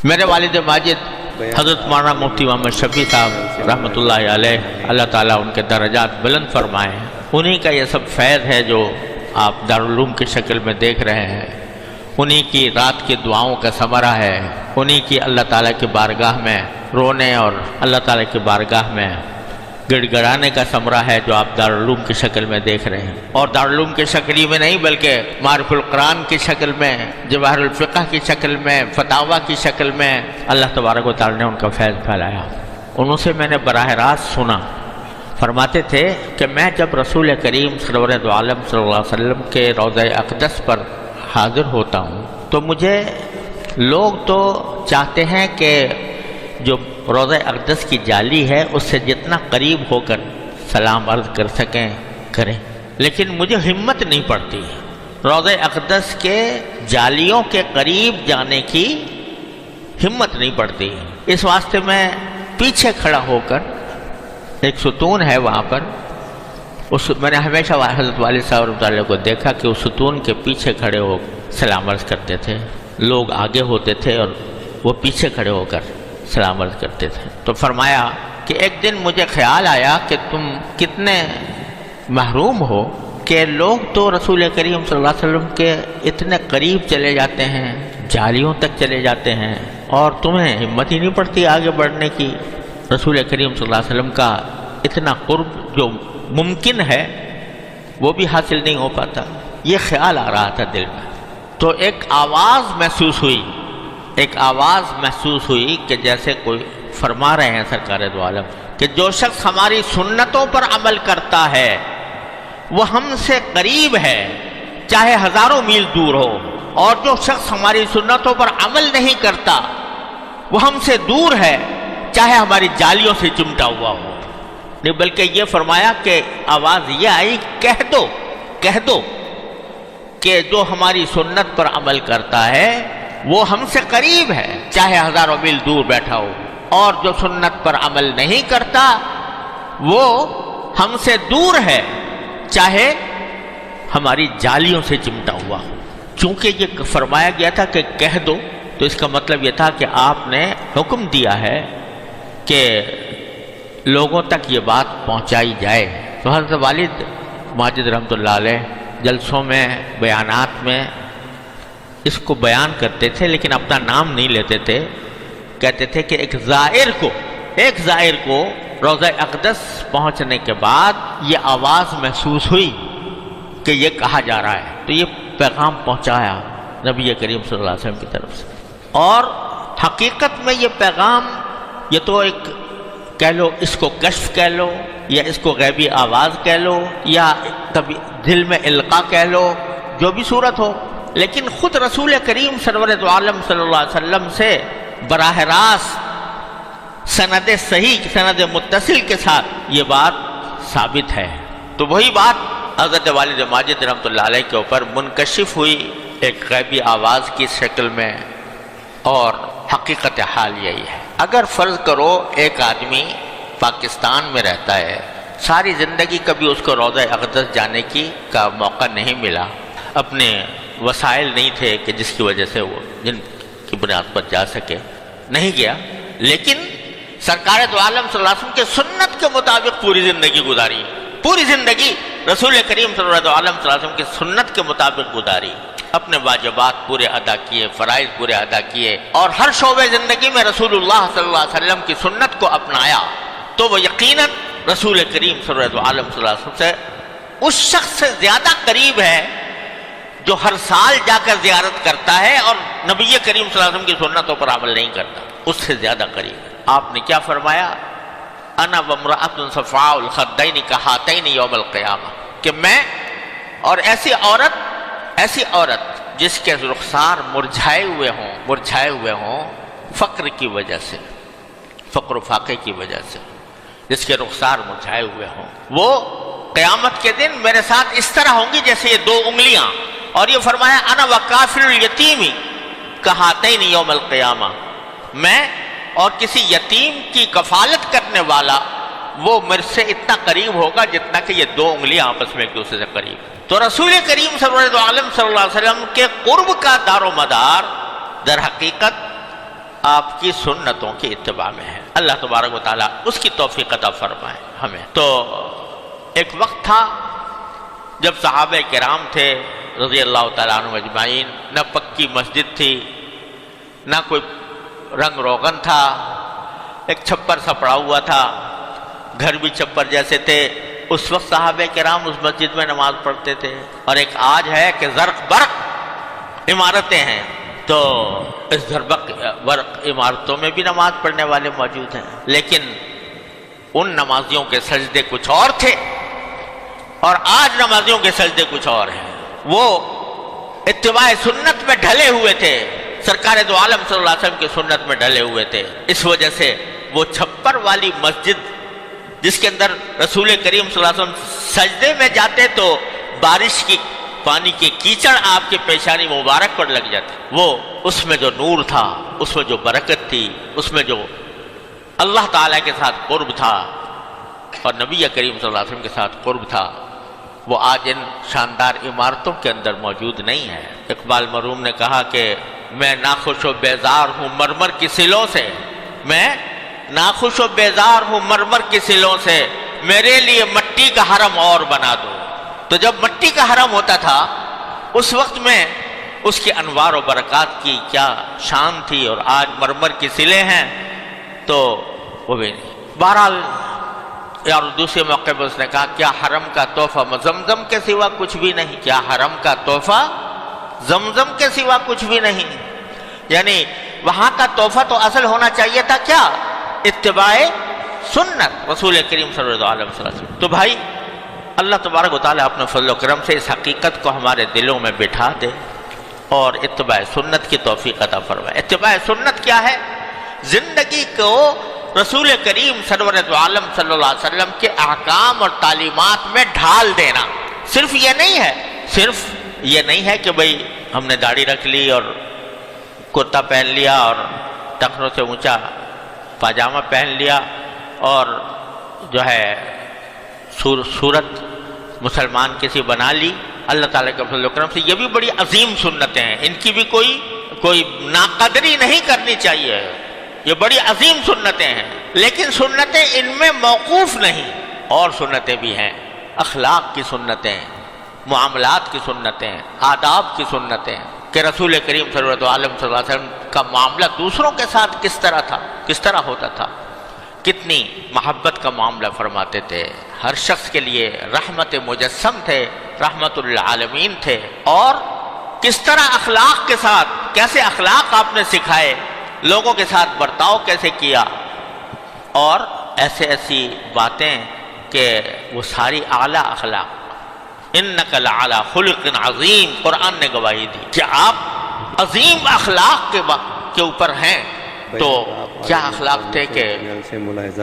میرے والد ماجد حضرت مولانا مفتی محمد شفیع صاحب رحمۃ اللہ علیہ، اللہ تعالیٰ ان کے درجات بلند فرمائے، انہی کا یہ سب فیض ہے جو آپ دارالعلوم کی شکل میں دیکھ رہے ہیں، انہی کی رات کی دعاؤں کا ثمرہ ہے، انہی کی اللہ تعالیٰ کی بارگاہ میں رونے اور اللہ تعالیٰ کی بارگاہ میں گڑ گڑانے کا ثمرہ ہے جو آپ دارالعلوم کی شکل میں دیکھ رہے ہیں، اور دارالعلوم کی شکل ہی میں نہیں بلکہ معارف القرآن کی شکل میں، جواہر الفقہ کی شکل میں، فتاویٰ کی شکل میں اللہ تبارک و تعالیٰ نے ان کا فیض پھیلایا۔ انہوں سے میں نے براہ راست سنا، فرماتے تھے کہ میں جب رسول کریم سرور دو عالم صلی اللہ علیہ وسلم کے روضہ اقدس پر حاضر ہوتا ہوں تو مجھے لوگ تو چاہتے ہیں کہ جو روضہ اقدس کی جالی ہے اس سے جتنا قریب ہو کر سلام عرض کر سکیں کریں، لیکن مجھے ہمت نہیں پڑتی روضہ اقدس کے جالیوں کے قریب جانے کی ہمت نہیں پڑتی، اس واسطے میں پیچھے کھڑا ہو کر، ایک ستون ہے وہاں پر، میں نے ہمیشہ حضرت والد صاحب رحمۃ اللہ کو دیکھا کہ اس ستون کے پیچھے کھڑے ہو سلام عرض کرتے تھے، لوگ آگے ہوتے تھے اور وہ پیچھے کھڑے ہو کر سلام عرض کرتے تھے۔ تو فرمایا کہ ایک دن مجھے خیال آیا کہ تم کتنے محروم ہو کہ لوگ تو رسول کریم صلی اللہ علیہ وسلم کے اتنے قریب چلے جاتے ہیں، جالیوں تک چلے جاتے ہیں، اور تمہیں ہمت ہی نہیں پڑتی آگے بڑھنے کی، رسول کریم صلی اللہ علیہ وسلم کا اتنا قرب جو ممکن ہے وہ بھی حاصل نہیں ہو پاتا۔ یہ خیال آ رہا تھا دل میں، تو ایک آواز محسوس ہوئی کہ جیسے کوئی فرما رہے ہیں سرکار دو عالم کہ جو شخص ہماری سنتوں پر عمل کرتا ہے وہ ہم سے قریب ہے چاہے ہزاروں میل دور ہو، اور جو شخص ہماری سنتوں پر عمل نہیں کرتا وہ ہم سے دور ہے چاہے ہماری جالیوں سے چمٹا ہوا ہو۔ نہیں بلکہ یہ فرمایا کہ آواز یہ آئی، کہہ دو کہ جو ہماری سنت پر عمل کرتا ہے وہ ہم سے قریب ہے چاہے ہزاروں میل دور بیٹھا ہو، اور جو سنت پر عمل نہیں کرتا وہ ہم سے دور ہے چاہے ہماری جالیوں سے چمٹا ہوا ہو۔ چونکہ یہ فرمایا گیا تھا کہ کہہ دو، تو اس کا مطلب یہ تھا کہ آپ نے حکم دیا ہے کہ لوگوں تک یہ بات پہنچائی جائے۔ تو حضرت والد ماجد رحمۃ اللہ علیہ جلسوں میں، بیانات میں اس کو بیان کرتے تھے، لیکن اپنا نام نہیں لیتے تھے، کہتے تھے کہ ایک زائر کو روضہ اقدس پہنچنے کے بعد یہ آواز محسوس ہوئی کہ یہ کہا جا رہا ہے، تو یہ پیغام پہنچایا نبی کریم صلی اللہ علیہ وسلم کی طرف سے۔ اور حقیقت میں یہ پیغام، یہ تو ایک کہہ لو، اس کو کشف کہہ لو، یا اس کو غیبی آواز کہہ لو، یا کبھی دل میں القاء کہہ لو، جو بھی صورت ہو، لیکن خود رسول کریم سرور دو عالم صلی اللہ علیہ وسلم سے براہ راست سند صحیح، سند متصل کے ساتھ یہ بات ثابت ہے۔ تو وہی بات حضرت والد ماجد رحمۃ اللہ علیہ کے اوپر منکشف ہوئی ایک غیبی آواز کی شکل میں، اور حقیقت حال یہی ہے۔ اگر فرض کرو ایک آدمی پاکستان میں رہتا ہے، ساری زندگی کبھی اس کو روضہ اقدس جانے کا موقع نہیں ملا، اپنے وسائل نہیں تھے کہ جس کی وجہ سے وہ جن کی بنیاد پر جا سکے، نہیں گیا، لیکن سرکار دو عالم صلی اللہ علیہ وسلم کے سنت کے مطابق پوری زندگی گزاری، پوری زندگی رسول کریم صلی اللہ علیہ وسلم کی سنت کے مطابق گزاری، اپنے واجبات پورے ادا کیے، فرائض پورے ادا کیے، اور ہر شعبے زندگی میں رسول اللہ صلی اللہ علیہ وسلم کی سنت کو اپنایا، تو وہ یقیناً رسول کریم صلی اللہ علیہ وسلم سے اس شخص سے زیادہ قریب ہے جو ہر سال جا کر زیارت کرتا ہے اور نبی کریم صلی اللہ علیہ وسلم کی سنتوں پر عمل نہیں کرتا، اس سے زیادہ قریب ہے۔ آپ نے کیا فرمایا؟ انا وامرأۃ صفراء الخدین کہاتین یوم القیامہ، کہ میں اور ایسی عورت جس کے رخسار مرجھائے ہوئے ہوں فقر کی وجہ سے، فقر و فاقے کی وجہ سے، جس کے رخسار مرجھائے ہوئے ہوں، وہ قیامت کے دن میرے ساتھ اس طرح ہوں گی جیسے یہ دو انگلیاں۔ اور یہ فرمایا انا وکافل الیتیم کہاتین یوم القیامہ، میں اور کسی یتیم کی کفالت کرنے والا وہ میرے سے اتنا قریب ہوگا جتنا کہ یہ دو انگلیاں آپس میں ایک دوسرے سے قریب۔ تو رسول کریم صلی اللہ علیہ وسلم کے قرب کا دار و مدار در حقیقت آپ کی سنتوں کی اتباع میں ہے۔ اللہ تبارک و تعالیٰ اس کی توفیق عطا فرمائے ہمیں۔ تو ایک وقت تھا جب صحابہ کرام تھے رضی اللہ تعالیٰ عنہ اجمعین، نہ پکی مسجد تھی، نہ کوئی رنگ روغن تھا، ایک چھپر سا پڑا ہوا تھا، گھر بھی چھپر جیسے تھے۔ اس وقت صحابہ کرام اس مسجد میں نماز پڑھتے تھے، اور ایک آج ہے کہ زرق برق عمارتیں ہیں، تو اس زرق برق عمارتوں میں بھی نماز پڑھنے والے موجود ہیں، لیکن ان نمازیوں کے سجدے کچھ اور تھے اور آج نمازیوں کے سجدے کچھ اور ہیں۔ وہ اتباع سنت میں ڈھلے ہوئے تھے، سرکار دو عالم صلی اللہ علیہ وسلم کی سنت میں ڈھلے ہوئے تھے، اس وجہ سے وہ چھپر والی مسجد جس کے اندر رسول کریم صلی اللہ علیہ وسلم سجدے میں جاتے تو بارش کی پانی کے کیچڑ آپ کے پیشانی مبارک پر لگ جاتے، وہ اس میں جو نور تھا، اس میں جو برکت تھی، اس میں جو اللہ تعالیٰ کے ساتھ قرب تھا اور نبی کریم صلی اللہ علیہ وسلم کے ساتھ قرب تھا، وہ آج ان شاندار عمارتوں کے اندر موجود نہیں ہے۔ اقبال مرحوم نے کہا کہ میں ناخوش و بیزار ہوں مرمر کی سلوں سے، میں ناخوش و بیزار ہوں مرمر کی سلوں سے، میرے لیے مٹی کا حرم اور بنا دو۔ تو جب مٹی کا حرم ہوتا تھا اس وقت میں اس کی انوار و برکات کی کیا شان تھی، اور آج مرمر کی سلیں ہیں تو وہ بھی نہیں۔ بہرحال اور دوسرے موقع پر اس نے کہا کیا حرم کا تحفہ زمزم کے سوا کچھ بھی نہیں، کیا حرم کا تحفہ زمزم کے سوا کچھ بھی نہیں، یعنی وہاں کا تحفہ تو اصل ہونا چاہیے تھا کیا؟ اتباع سنت رسول کریم صلی اللہ علیہ وسلم۔ تو بھائی اللہ تبارک و تعالیٰ اپنے فضل و کرم سے اس حقیقت کو ہمارے دلوں میں بٹھا دے اور اتباع سنت کی توفیق عطا فرمائے۔ اتباع سنت کیا ہے؟ زندگی کو رسول کریم سرور دو عالم صلی اللہ علیہ وسلم کے احکام اور تعلیمات میں ڈھال دینا۔ صرف یہ نہیں ہے کہ بھئی ہم نے داڑھی رکھ لی اور کرتا پہن لیا اور ٹخنوں سے اونچا پاجامہ پہن لیا اور جو ہے صورت مسلمان کسی بنا لی، اللہ تعالیٰ کے فضل و کرم سے یہ بھی بڑی عظیم سنتیں ہیں، ان کی بھی کوئی ناقدری نہیں کرنی چاہیے، یہ بڑی عظیم سنتیں ہیں، لیکن سنتیں ان میں موقوف نہیں، اور سنتیں بھی ہیں، اخلاق کی سنتیں، معاملات کی سنتیں، آداب کی سنتیں، کہ رسول کریم صلی اللہ علیہ وسلم کا معاملہ دوسروں کے ساتھ کس طرح تھا، کس طرح ہوتا تھا، کتنی محبت کا معاملہ فرماتے تھے، ہر شخص کے لیے رحمت مجسم تھے، رحمت للعالمین تھے، اور کس طرح اخلاق کے ساتھ، کیسے اخلاق آپ نے سکھائے، لوگوں کے ساتھ برتاؤ کیسے کیا، اور ایسی باتیں کہ وہ ساری اعلیٰ اخلاق۔ اِنَّكَ لَعَلَىٰ خُلُقٍ عَظِيمٍ، قرآن نے گواہی دی کہ آپ عظیم اخلاق کے اوپر ہیں۔ تو کیا اخلاق تھے کہ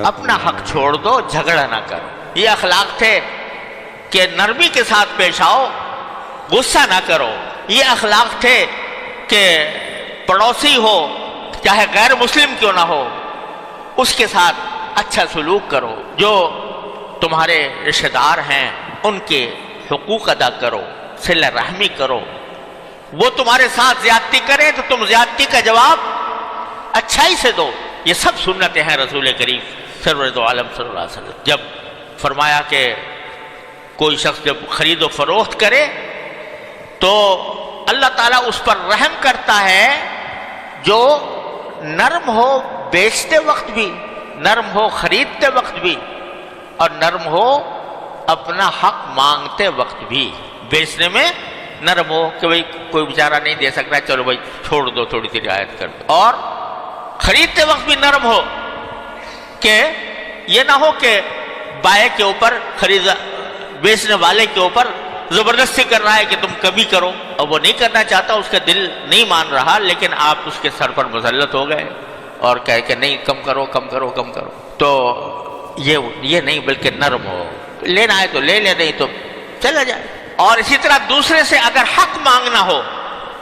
اپنا حق چھوڑ دو، جھگڑا نہ کرو، یہ اخلاق تھے کہ نرمی کے ساتھ پیش آؤ، غصہ نہ کرو، یہ اخلاق تھے کہ پڑوسی ہو چاہے غیر مسلم کیوں نہ ہو اس کے ساتھ اچھا سلوک کرو، جو تمہارے رشتہ دار ہیں ان کے حقوق ادا کرو، صلہ رحمی کرو، وہ تمہارے ساتھ زیادتی کریں تو تم زیادتی کا جواب اچھائی سے دو، یہ سب سنتیں ہیں رسول کریم سرور دو عالم صلی اللہ علیہ وسلم۔ جب فرمایا کہ کوئی شخص جب خرید و فروخت کرے تو اللہ تعالیٰ اس پر رحم کرتا ہے جو نرم ہو بیچتے وقت بھی، نرم ہو خریدتے وقت بھی، اور نرم ہو اپنا حق مانگتے وقت بھی۔ بیچنے میں نرم ہو کہ بھئی کوئی بیچارہ نہیں دے سکتا، چلو بھائی چھوڑ دو، تھوڑی سی رعایت کر دو، اور خریدتے وقت بھی نرم ہو کہ یہ نہ ہو کہ بائے کے اوپر بیچنے والے کے اوپر زبردستی کر رہا ہے کہ تم کبھی کرو، اور وہ نہیں کرنا چاہتا، اس کا دل نہیں مان رہا، لیکن آپ اس کے سر پر مسلط ہو گئے اور کہے کہ نہیں کم کرو کم کرو کم کرو، تو یہ نہیں، بلکہ نرم ہو، لینا ہے تو لے لے، نہیں تو چلا جائے۔ اور اسی طرح دوسرے سے اگر حق مانگنا ہو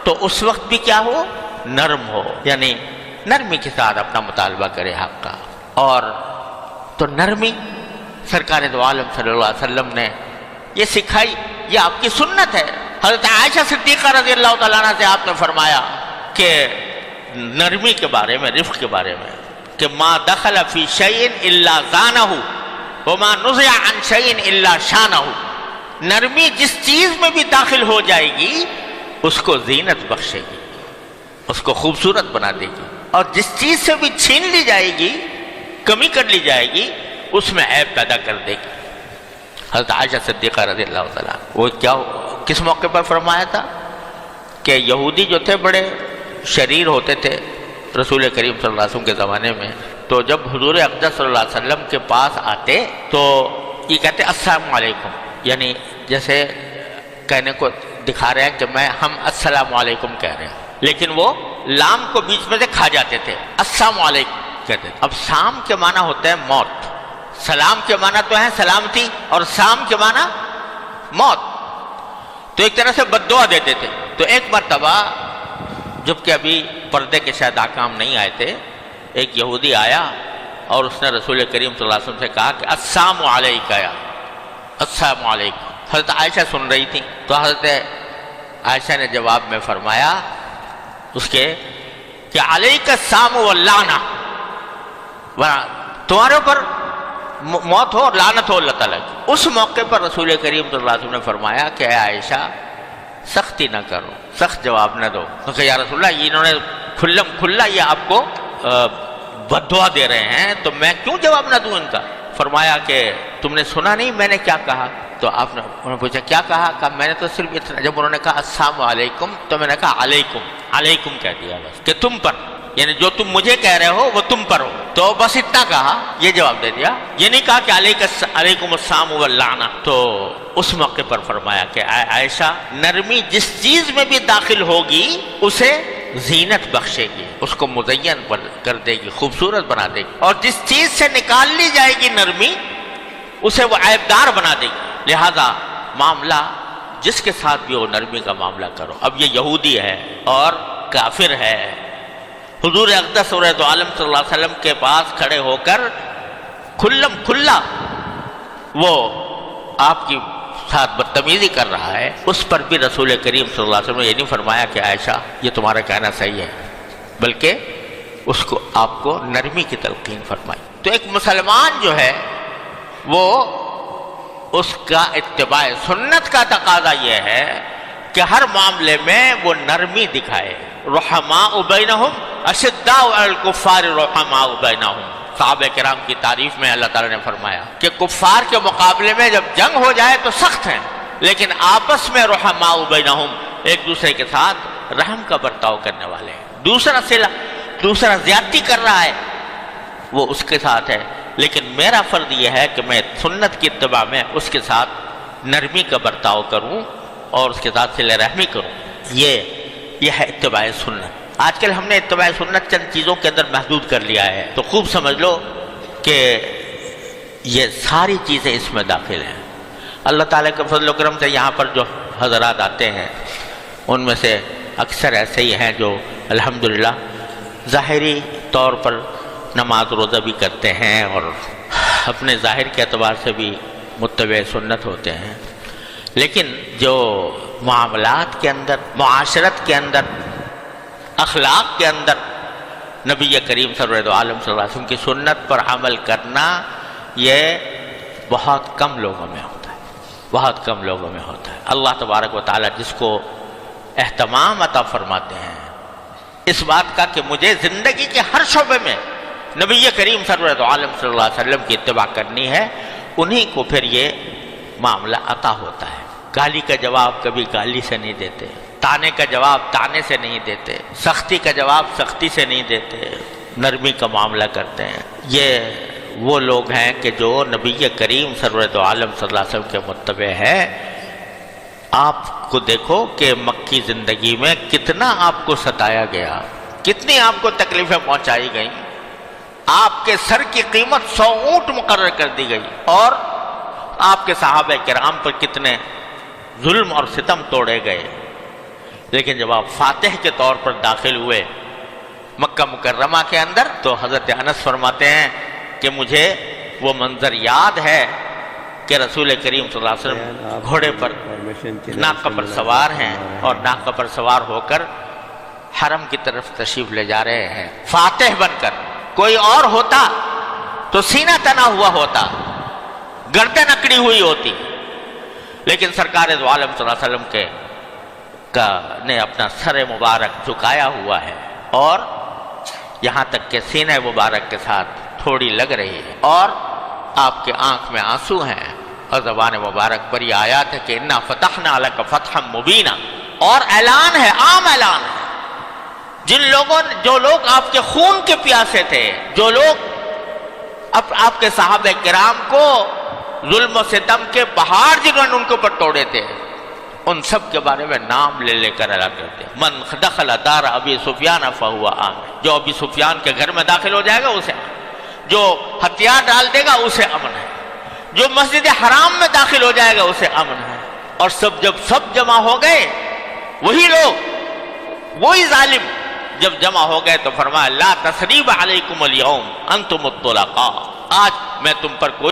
تو اس وقت بھی کیا ہو، نرم ہو، یعنی نرمی کے ساتھ اپنا مطالبہ کرے حق کا۔ اور تو نرمی سرکار دو عالم صلی اللہ علیہ وسلم نے یہ سکھائی، یہ آپ کی سنت ہے۔ حضرت عائشہ صدیقہ رضی اللہ تعالیٰ عنہ سے آپ نے فرمایا کہ نرمی کے بارے میں، رفق کے بارے میں، کہ ما دخل فی شیء الا زانہ وما نزع عن شیء الا شانہ. نرمی جس چیز میں بھی داخل ہو جائے گی اس کو زینت بخشے گی، اس کو خوبصورت بنا دے گی، اور جس چیز سے بھی چھین لی جائے گی، کمی کر لی جائے گی، اس میں عیب پیدا کر دے گی. حضرت عائشہ صدیقہ رضی اللہ تعالیٰ وہ کس موقع پر فرمایا تھا کہ یہودی جو تھے بڑے شریر ہوتے تھے رسول کریم صلی اللہ علیہ وسلم کے زمانے میں، تو جب حضور اقدس صلی اللہ علیہ وسلم کے پاس آتے تو یہ کہتے السلام علیکم، یعنی جیسے کہنے کو دکھا رہے ہیں کہ ہم السلام علیکم کہہ رہے ہیں، لیکن وہ لام کو بیچ میں سے کھا جاتے تھے، السلام علیکم کہتے تھے. اب سام کے معنی ہوتا ہے موت، سلام کے معنی تو ہے سلامتی، اور سام کے معنی موت، تو ایک طرح سے بد دعا دیتے تھے. تو ایک مرتبہ جبکہ ابھی پردے کے شاید احکام نہیں آئے تھے، ایک یہودی آیا اور اس نے رسول کریم صلی اللہ علیہ وسلم سے کہا کہ السلام علیکہ، یا السلام علیکم. حضرت عائشہ سن رہی تھی، تو حضرت عائشہ نے جواب میں فرمایا اس کے کہ علیک السلام واللعنہ، تمہارے اوپر موت ہو اور لعنت ہو اللہ تعالیٰ کی. اس موقع پر رسول کریم صلی اللہ علیہ وسلم نے فرمایا کہ اے عائشہ سختی نہ کرو، سخت جواب نہ دو. کہ یا رسول اللہ انہوں نے کھلم کھلا یہ آپ کو بد دعا دے رہے ہیں، تو میں کیوں جواب نہ دوں ان کا؟ فرمایا کہ تم نے سنا نہیں میں نے کیا کہا؟ تو انہوں نے پوچھا کیا کہا؟ کہا میں نے تو صرف اتنا، جب انہوں نے کہا السلام علیکم تو میں نے کہا علیکم، علیکم کہہ دیا بس، کہ تم پر، یعنی جو تم مجھے کہہ رہے ہو وہ تم پر ہو، تو بس اتنا کہا، یہ جواب دے دیا. یہ نہیں کہا کہ علیکم السلام واللعنہ. تو اس موقع پر فرمایا کہ عائشہ نرمی جس چیز میں بھی داخل ہوگی اسے زینت بخشے گی، اس کو مزین کر دے گی، خوبصورت بنا دے گی، اور جس چیز سے نکال لی جائے گی نرمی اسے وہ عیبدار بنا دے گی. لہذا معاملہ جس کے ساتھ بھی ہو نرمی کا معاملہ کرو. اب یہ یہودی ہے اور کافر ہے، حضور اقدس سورۃ عالم صلی اللہ علیہ وسلم کے پاس کھڑے ہو کر کھلم کھلا وہ آپ کی ساتھ بدتمیزی کر رہا ہے، اس پر بھی رسول کریم صلی اللہ علیہ وسلم نے یہ نہیں فرمایا کہ عائشہ یہ تمہارا کہنا صحیح ہے، بلکہ اس کو آپ کو نرمی کی تلقین فرمائی. تو ایک مسلمان جو ہے وہ اس کا اتباع سنت کا تقاضا یہ ہے کہ ہر معاملے میں وہ نرمی دکھائے. رحماء بینہم اشداء علی الکفار رحماء بینہم. صحابہ کرام کی تعریف میں اللہ تعالیٰ نے فرمایا کہ کفار کے مقابلے میں جب جنگ ہو جائے تو سخت ہیں، لیکن آپس میں رحماء بینہم، ایک دوسرے کے ساتھ رحم کا برتاؤ کرنے والے ہیں. دوسرا زیادتی کر رہا ہے وہ اس کے ساتھ ہے، لیکن میرا فرض یہ ہے کہ میں سنت کی اتباع میں اس کے ساتھ نرمی کا برتاؤ کروں اور اس کے ساتھ صلہ رحمی کروں. یہ ہے اتباع سنت. آج کل ہم نے اتباع سنت چند چیزوں کے اندر محدود کر لیا ہے، تو خوب سمجھ لو کہ یہ ساری چیزیں اس میں داخل ہیں. اللہ تعالیٰ کے فضل و کرم سے یہاں پر جو حضرات آتے ہیں ان میں سے اکثر ایسے ہی ہیں جو الحمدللہ ظاہری طور پر نماز روزہ بھی کرتے ہیں اور اپنے ظاہر کے اعتبار سے بھی متبع سنت ہوتے ہیں، لیکن جو معاملات کے اندر، معاشرت کے اندر، اخلاق کے اندر نبی کریم صلی اللہ علیہ وسلم کی سنت پر عمل کرنا یہ بہت کم لوگوں میں ہوتا ہے، بہت کم لوگوں میں ہوتا ہے. اللہ تبارک و تعالیٰ جس کو اہتمام عطا فرماتے ہیں اس بات کا کہ مجھے زندگی کے ہر شعبے میں نبی کریم صلی اللہ علیہ وسلم کی اتباع کرنی ہے، انہی کو پھر یہ معاملہ عطا ہوتا ہے. گالی کا جواب کبھی گالی سے نہیں دیتے، تانے کا جواب تانے سے نہیں دیتے، سختی کا جواب سختی سے نہیں دیتے، نرمی کا معاملہ کرتے ہیں. یہ وہ لوگ ہیں کہ جو نبی کریم صلی اللہ علیہ وسلم کے متبع ہیں. آپ کو دیکھو کہ مکی زندگی میں کتنا آپ کو ستایا گیا، کتنی آپ کو تکلیفیں پہنچائی گئیں. آپ کے سر کی قیمت 100 اونٹ مقرر کر دی گئی، اور آپ کے صحابہ کرام پر کتنے ظلم اور ستم توڑے گئے. لیکن جب آپ فاتح کے طور پر داخل ہوئے مکہ مکرمہ کے اندر تو حضرت انس فرماتے ہیں کہ مجھے وہ منظر یاد ہے کہ رسول کریم صلی اللہ علیہ وسلم گھوڑے پر ناقہ پر سوار ہیں، اور ناقہ پر سوار ہو کر حرم کی طرف تشریف لے جا رہے ہیں فاتح بن کر. کوئی اور ہوتا تو سینہ تنا ہوا ہوتا، گردن اکڑی ہوئی ہوتی، لیکن سرکار دو عالم صلی اللہ علیہ وسلم نے اپنا سر مبارک جھکایا ہوا ہے، اور یہاں تک کہ سینہ مبارک کے ساتھ تھوڑی لگ رہی ہے، اور آپ کے آنکھ میں آنسو ہیں، اور زبان مبارک پر یہ آیات ہے کہ انا فتحنا لک فتحا مبینا، اور اعلان ہے، عام اعلان ہے. جو لوگ آپ کے خون کے پیاسے تھے، جو لوگ آپ کے صحابہ کرام کو ظلم و ستم کے پہاڑ جنہوں نے ان کے اوپر توڑے تھے، ان سب کے بارے میں نام لے لے کر اعلان کرتے ہیں. من دخل دار ابی سفیان فہو آمن، جو ابی سفیان کے گھر میں داخل ہو جائے گا اسے امن، جو ہتھیار ڈال دے گا اسے امن ہے، جو مسجد حرام میں داخل ہو جائے گا اسے امن ہے. اور جب سب جمع ہو گئے، وہی لوگ، وہی ظالم جب جمع ہو گئے تو فرمایا لا تثریب علیکم اليوم انتم الطلقاء، آج میں تم پر کوئی